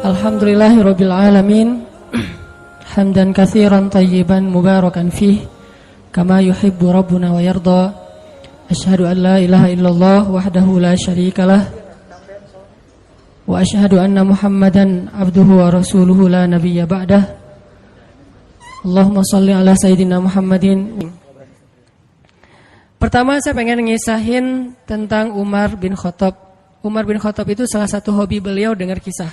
Alhamdulillahirabbil alamin. Hamdan katsiran thayyiban mubarakan fih kama yuhibbu rabbuna wa yarda. Asyhadu an la ilaha illallah wahdahu la syarikalah wa asyhadu anna Muhammadan abduhu wa rasuluhu la nabiyya ba'dah. Allahumma shalli ala sayyidina Muhammadin. Pertama saya pengen ngisahin tentang Umar bin Khattab. Umar bin Khattab itu salah satu hobi beliau dengar kisah.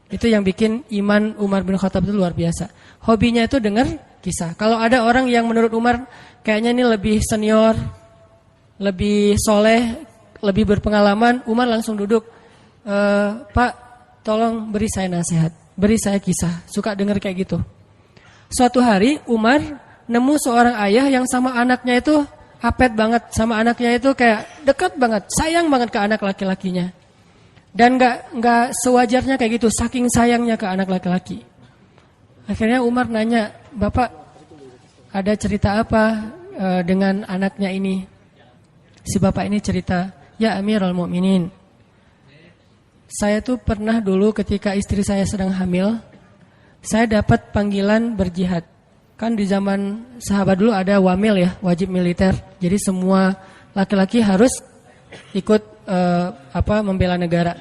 Itu yang bikin iman Umar bin Khattab itu luar biasa. Hobinya itu dengar kisah. Kalau ada orang yang menurut Umar kayaknya ini lebih senior, lebih soleh, lebih berpengalaman, Umar langsung duduk. Pak, tolong beri saya nasihat, beri saya kisah. Suka dengar kayak gitu. Suatu hari Umar nemu seorang ayah yang sama anaknya itu apet banget, sama anaknya itu kayak dekat banget, sayang banget ke anak laki-lakinya. Dan nggak sewajarnya kayak gitu, saking sayangnya ke anak laki-laki. Akhirnya Umar nanya, Bapak ada cerita apa dengan anaknya ini? Si bapak ini cerita, ya Amirul Mukminin, saya tuh pernah dulu ketika istri saya sedang hamil, saya dapat panggilan berjihad. Kan di zaman sahabat dulu ada wamil ya, wajib militer. Jadi semua laki-laki harus ikut membela negara.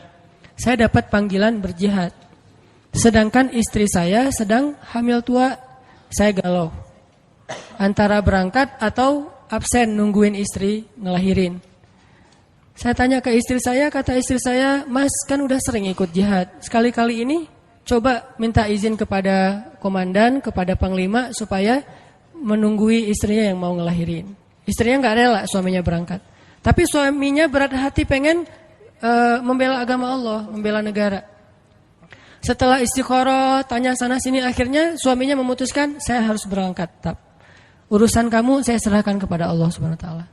Saya dapat panggilan berjihad. Sedangkan istri saya sedang hamil tua, saya galau. Antara berangkat atau absen nungguin istri ngelahirin. Saya tanya ke istri saya, kata istri saya, Mas kan udah sering ikut jihad. Sekali-kali ini coba minta izin kepada komandan, kepada panglima supaya menunggui istrinya yang mau ngelahirin. Istrinya nggak rela suaminya berangkat. Tapi suaminya berat hati pengen membela agama Allah, membela negara. Setelah istikharah, tanya sana sini, akhirnya suaminya memutuskan saya harus berangkat. Urusan kamu saya serahkan kepada Allah Subhanahu wa taala.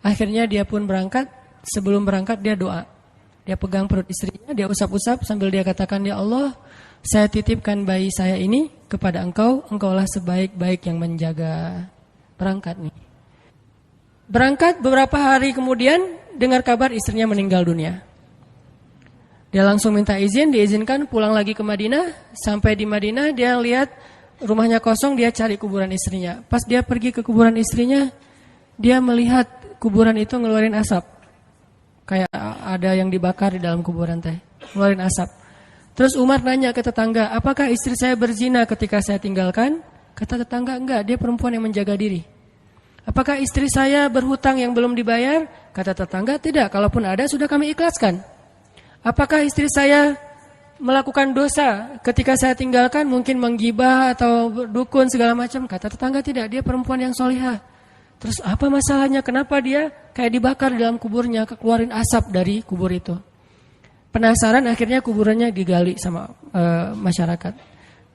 Akhirnya dia pun berangkat. Sebelum berangkat dia doa. Dia pegang perut istrinya, dia usap-usap sambil dia katakan, ya Allah, saya titipkan bayi saya ini kepada Engkau, Engkaulah sebaik-baik yang menjaga. Berangkat nih. Berangkat beberapa hari kemudian dengar kabar istrinya meninggal dunia. Dia langsung minta izin, diizinkan pulang lagi ke Madinah. Sampai di Madinah dia lihat rumahnya kosong, dia cari kuburan istrinya. Pas dia pergi ke kuburan istrinya, dia melihat kuburan itu ngeluarin asap. Kayak ada yang dibakar di dalam kuburan teh, ngeluarin asap. Terus Umar nanya ke tetangga, apakah istri saya berzina ketika saya tinggalkan? Kata tetangga, enggak, dia perempuan yang menjaga diri. Apakah istri saya berhutang yang belum dibayar? Kata tetangga, tidak, kalaupun ada sudah kami ikhlaskan. Apakah istri saya melakukan dosa ketika saya tinggalkan, mungkin menggibah atau dukun segala macam? Kata tetangga, tidak, dia perempuan yang solihah. Terus apa masalahnya? Kenapa dia kayak dibakar di dalam kuburnya, keluarin asap dari kubur itu? Penasaran, akhirnya kuburannya digali sama masyarakat.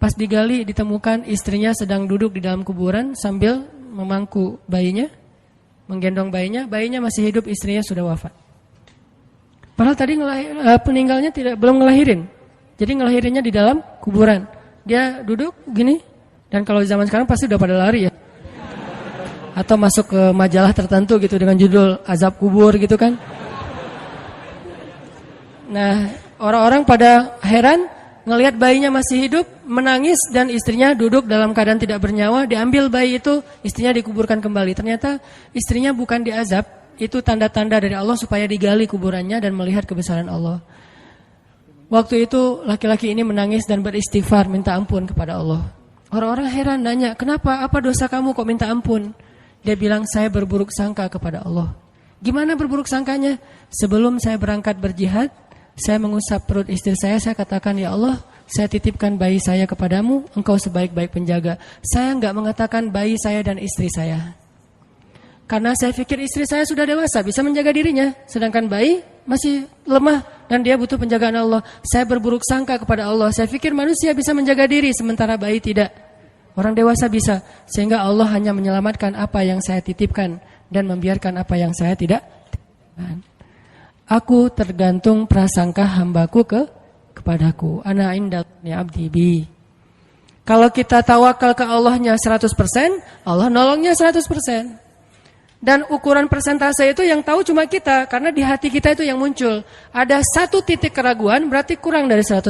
Pas digali ditemukan istrinya sedang duduk di dalam kuburan sambil memangku bayinya, menggendong bayinya. Bayinya masih hidup, istrinya sudah wafat. Padahal tadi peninggalnya belum ngelahirin. Jadi ngelahirinnya di dalam kuburan. Dia duduk gini, dan kalau zaman sekarang pasti udah pada lari ya. Atau masuk ke majalah tertentu gitu dengan judul azab kubur gitu kan. Nah, orang-orang pada heran ngelihat bayinya masih hidup, menangis, dan istrinya duduk dalam keadaan tidak bernyawa. Diambil bayi itu, istrinya dikuburkan kembali. Ternyata istrinya bukan diazab, itu tanda-tanda dari Allah supaya digali kuburannya dan melihat kebesaran Allah. Waktu itu laki-laki ini menangis dan beristighfar minta ampun kepada Allah. Orang-orang heran nanya, kenapa? Apa dosa kamu kok minta ampun? Dia bilang, saya berburuk sangka kepada Allah. Gimana berburuk sangkanya? Sebelum saya berangkat berjihad, saya mengusap perut istri saya katakan, ya Allah, saya titipkan bayi saya kepadamu, Engkau sebaik-baik penjaga. Saya enggak mengatakan bayi saya dan istri saya. Karena saya pikir istri saya sudah dewasa, bisa menjaga dirinya. Sedangkan bayi masih lemah dan dia butuh penjagaan Allah. Saya berburuk sangka kepada Allah. Saya pikir manusia bisa menjaga diri, sementara bayi tidak. Orang dewasa bisa, sehingga Allah hanya menyelamatkan apa yang saya titipkan dan membiarkan apa yang saya tidak titipkan. Aku tergantung prasangka hambaku kepadaku. Ana indalni abdi bi. Kalau kita tawakal ke Allahnya 100%, Allah nolongnya 100%. Dan ukuran persentase itu yang tahu cuma kita, karena di hati kita itu yang muncul. Ada satu titik keraguan berarti kurang dari 100%.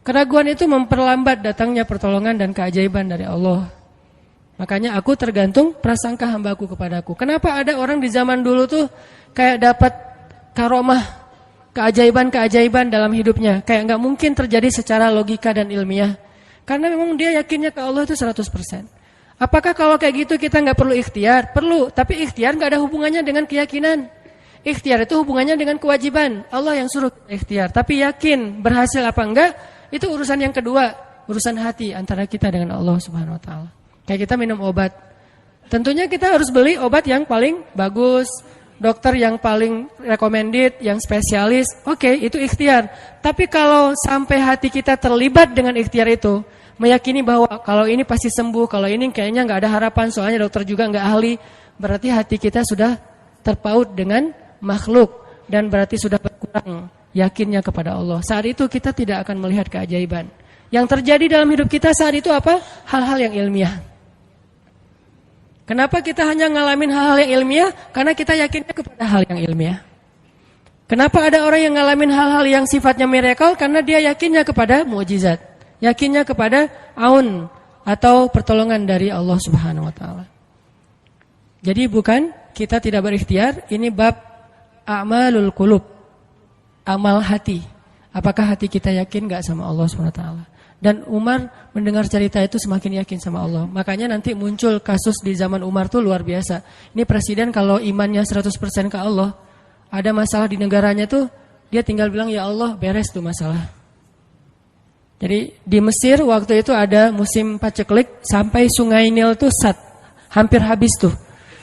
Keraguan itu memperlambat datangnya pertolongan dan keajaiban dari Allah. Makanya aku tergantung prasangka hambaku kepadaku. Kenapa ada orang di zaman dulu tuh kayak dapat karomah, keajaiban-keajaiban dalam hidupnya. Kayak nggak mungkin terjadi secara logika dan ilmiah. Karena memang dia yakinnya ke Allah itu 100%. Apakah kalau kayak gitu kita nggak perlu ikhtiar? Perlu, tapi ikhtiar nggak ada hubungannya dengan keyakinan. Ikhtiar itu hubungannya dengan kewajiban. Allah yang suruh ikhtiar. Tapi yakin berhasil apa enggak, itu urusan yang kedua. Urusan hati antara kita dengan Allah Subhanahu Wa Taala. Kayak kita minum obat. Tentunya kita harus beli obat yang paling bagus, dokter yang paling recommended, yang spesialis. Oke, itu ikhtiar. Tapi kalau sampai hati kita terlibat dengan ikhtiar itu, meyakini bahwa kalau ini pasti sembuh, kalau ini kayaknya nggak ada harapan, soalnya dokter juga nggak ahli, berarti hati kita sudah terpaut dengan makhluk dan berarti sudah berkurang yakinnya kepada Allah. Saat itu kita tidak akan melihat keajaiban. Yang terjadi dalam hidup kita saat itu apa? Hal-hal yang ilmiah. Kenapa kita hanya ngalamin hal-hal yang ilmiah? Karena kita yakinnya kepada hal yang ilmiah. Kenapa ada orang yang ngalamin hal-hal yang sifatnya miracle? Karena dia yakinnya kepada mukjizat. Yakinnya kepada aun atau pertolongan dari Allah Subhanahu Wa Taala. Jadi bukan kita tidak berikhtiar, ini bab a'malul qulub, amal hati. Apakah hati kita yakin gak sama Allah Subhanahu Wa Taala? Dan Umar mendengar cerita itu semakin yakin sama Allah. Makanya nanti muncul kasus di zaman Umar tuh luar biasa. Ini presiden kalau imannya 100% ke Allah, ada masalah di negaranya tuh, dia tinggal bilang ya Allah beres tuh masalah. Jadi di Mesir waktu itu ada musim paceklik sampai sungai Nil tuh hampir habis tuh.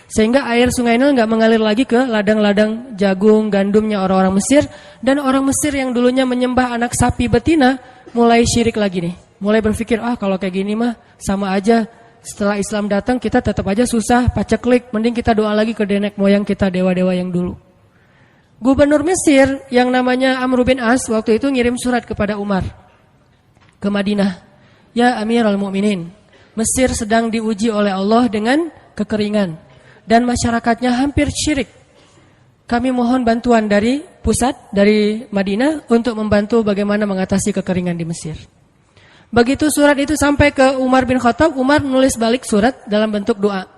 Sehingga air sungai Nil gak mengalir lagi ke ladang-ladang jagung, gandumnya orang-orang Mesir. Dan orang Mesir yang dulunya menyembah anak sapi betina mulai syirik lagi nih. Mulai berpikir, kalau kayak gini mah sama aja. Setelah Islam datang kita tetap aja susah, paceklik. Mending kita doa lagi ke nenek moyang kita, dewa-dewa yang dulu. Gubernur Mesir yang namanya Amr bin As waktu itu ngirim surat kepada Umar ke Madinah. Ya Amirul Mukminin, Mesir sedang diuji oleh Allah dengan kekeringan. Dan masyarakatnya hampir syirik. Kami mohon bantuan dari pusat, dari Madinah untuk membantu bagaimana mengatasi kekeringan di Mesir. Begitu surat itu sampai ke Umar bin Khattab, Umar menulis balik surat dalam bentuk doa.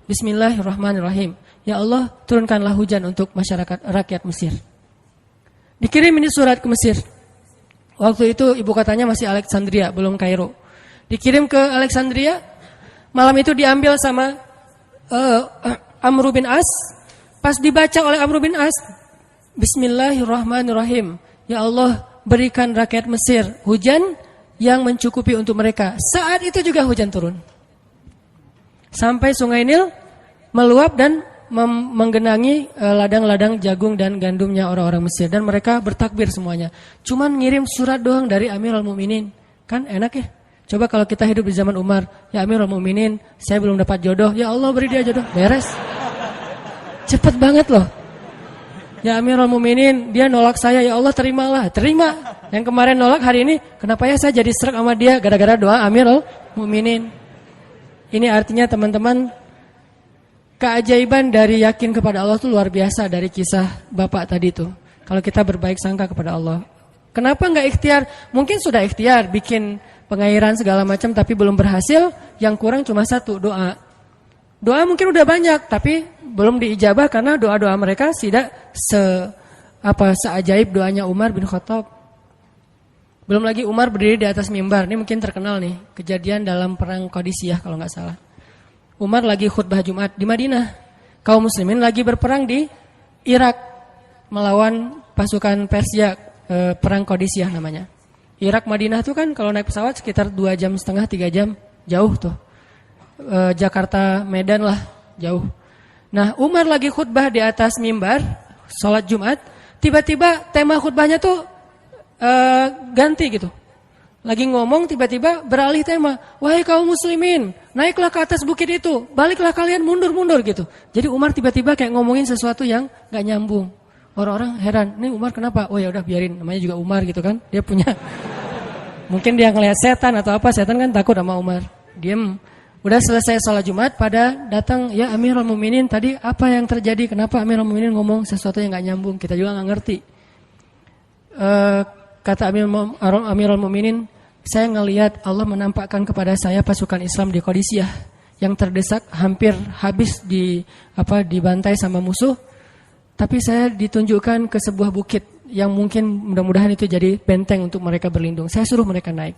Bismillahirrahmanirrahim. Ya Allah, turunkanlah hujan untuk masyarakat rakyat Mesir. Dikirim ini surat ke Mesir. Waktu itu ibu kotanya masih Alexandria, belum Kairo. Dikirim ke Alexandria, malam itu diambil sama Amr bin As. Pas dibaca oleh Amr bin As, Bismillahirrahmanirrahim. Ya Allah, berikan rakyat Mesir hujan yang mencukupi untuk mereka. Saat itu juga hujan turun. Sampai sungai Nil meluap dan menggenangi ladang-ladang jagung dan gandumnya orang-orang Mesir. Dan mereka bertakbir semuanya. Cuman ngirim surat doang dari Amirul Mukminin. Kan enak ya? Coba kalau kita hidup di zaman Umar, ya Amirul Mukminin, saya belum dapat jodoh. Ya Allah beri dia jodoh. Beres. Cepet banget loh. Ya Amirul Mukminin, dia nolak saya, ya Allah terimalah. Terima. Yang kemarin nolak, hari ini kenapa ya saya jadi serak sama dia gara-gara doa Amirul Mukminin. Ini artinya teman-teman, keajaiban dari yakin kepada Allah itu luar biasa dari kisah Bapak tadi tuh. Kalau kita berbaik sangka kepada Allah. Kenapa enggak ikhtiar? Mungkin sudah ikhtiar bikin pengairan segala macam tapi belum berhasil, yang kurang cuma satu, doa. Doa mungkin udah banyak tapi belum diijabah karena doa-doa mereka tidak seajaib doanya Umar bin Khattab. Belum lagi Umar berdiri di atas mimbar. Ini mungkin terkenal nih, kejadian dalam perang Qadisiyah kalau nggak salah. Umar lagi khutbah Jumat di Madinah. Kaum muslimin lagi berperang di Irak melawan pasukan Persia, perang Qadisiyah namanya. Irak Madinah tuh kan kalau naik pesawat sekitar 2,5 jam, 3 jam, jauh tuh. Jakarta Medan lah, jauh. Nah, Umar lagi khutbah di atas mimbar, sholat Jumat, tiba-tiba tema khutbahnya tuh ganti gitu. Lagi ngomong tiba-tiba beralih tema. Wahai kaum muslimin, naiklah ke atas bukit itu, baliklah kalian mundur-mundur gitu. Jadi Umar tiba-tiba kayak ngomongin sesuatu yang gak nyambung. Orang-orang heran, nih Umar kenapa? Oh ya udah biarin, namanya juga Umar gitu kan. Dia punya, mungkin dia ngelihat setan atau apa, setan kan takut sama Umar. Diem. Udah selesai sholat Jumat, pada datang, ya Amirul Mukminin, tadi apa yang terjadi? Kenapa Amirul Mukminin ngomong sesuatu yang gak nyambung? Kita juga gak ngerti. Kata Amirul Mukminin, saya ngelihat Allah menampakkan kepada saya pasukan Islam di Qadisiyah yang terdesak, hampir habis dibantai sama musuh. Tapi saya ditunjukkan ke sebuah bukit yang mungkin mudah-mudahan itu jadi benteng untuk mereka berlindung. Saya suruh mereka naik.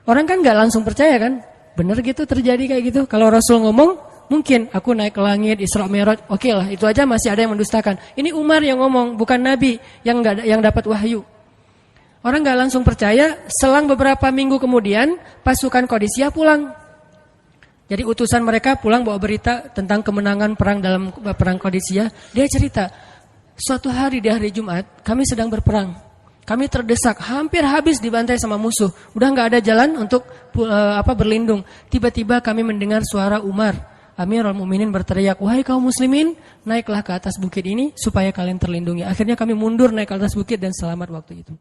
Orang kan nggak langsung percaya kan? Bener gitu terjadi kayak gitu. Kalau Rasul ngomong, mungkin aku naik ke langit, Isra Mi'raj, oke lah, itu aja masih ada yang mendustakan. Ini Umar yang ngomong, bukan Nabi yang dapat wahyu. Orang nggak langsung percaya. Selang beberapa minggu kemudian pasukan Qadisiyah pulang. Jadi utusan mereka pulang bawa berita tentang kemenangan perang dalam perang Qadisiyah. Dia cerita, suatu hari di hari Jumat kami sedang berperang. Kami terdesak, hampir habis dibantai sama musuh. Udah nggak ada jalan untuk berlindung. Tiba-tiba kami mendengar suara Umar, Amirul Mukminin berteriak, wahai kaum muslimin, naiklah ke atas bukit ini supaya kalian terlindungi. Akhirnya kami mundur naik ke atas bukit dan selamat waktu itu.